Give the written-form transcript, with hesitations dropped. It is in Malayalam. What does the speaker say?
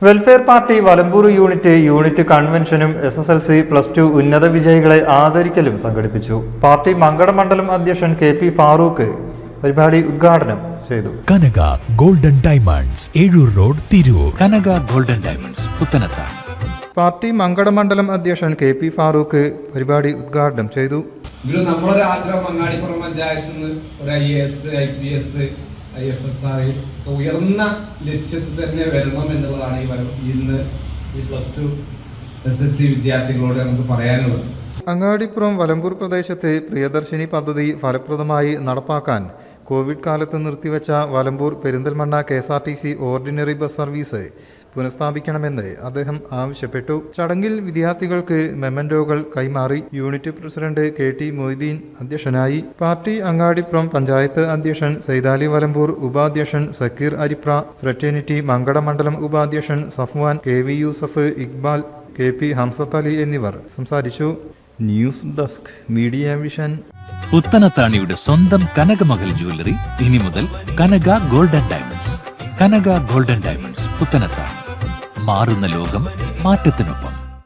വെൽഫെയർ പാർട്ടി വലമ്പൂർ യൂണിറ്റ് കൺവെൻഷനും SSLC +2 ഉന്നത വിജയികളെ ആദരിക്കലും സംഘടിപ്പിച്ചു. പാർട്ടി മങ്കട മണ്ഡലം അധ്യക്ഷൻ KP ഫാറൂഖ് പരിപാടി ഉദ്ഘാടനം ചെയ്തു. Kanaka golden diamonds, Ezhur road, Tirur. Kanaka golden diamonds, Puthanathani. Party Mankada മണ്ഡലം അധ്യക്ഷൻ KP ഫാറൂഖ് പരിപാടി ഉദ്ഘാടനം ചെയ്തു. നമ്മളൊരു ആഗ്രഹം അങ്ങാടിപ്പുറം പഞ്ചായത്തിൽ നിന്ന് ഒരു IAS, IPS, IFSR ഉയർന്ന ലക്ഷ്യത്തിൽ തന്നെ വരണം എന്നുള്ളതാണ് ഇന്ന് ഈ +2 SSLC വിദ്യാർത്ഥികളോട് നമുക്ക് പറയാനുള്ളത്. അങ്ങാടിപ്പുറം വലമ്പൂർ പ്രദേശത്തെ പ്രിയദർശിനി പദ്ധതി ഫലപ്രദമായി നടപ്പാക്കാൻ കോവിഡ് കാലത്ത് നിർത്തിവെച്ച Valambur Perinthalmanna KSRTC ordinary bus service പുനഃസ്ഥാപിക്കണമെന്ന് അദ്ദേഹം ആവശ്യപ്പെട്ടു. ചടങ്ങിൽ വിദ്യാർത്ഥികൾക്ക് മെമ്മന്റോകൾ കൈമാറി. യൂണിറ്റ് പ്രസിഡന്റ് KT മൊയ്തീൻ അധ്യക്ഷനായി. പാർട്ടി അങ്ങാടിപ്പുറം പഞ്ചായത്ത് അധ്യക്ഷൻ സൈദാലി വലമ്പൂർ, ഉപാധ്യക്ഷൻ സക്കീർ അരിപ്ര, ഫ്രറ്റേണിറ്റി മങ്കട മണ്ഡലം ഉപാധ്യക്ഷൻ സഫ്വാൻ, KV യൂസഫ്, ഇക്ബാൽ, KP ഹംസത്ത് അലി എന്നിവർ സംസാരിച്ചു. News desk media vision. പുത്തനത്താണിയുടെ സ്വന്തം കനകമകൽ ജ്വല്ലറി ഇനി മുതൽ Kanaka golden diamonds. Kanaka golden diamonds, Puthanathani. മാറുന്ന ലോകം, മാറ്റത്തിനൊപ്പം.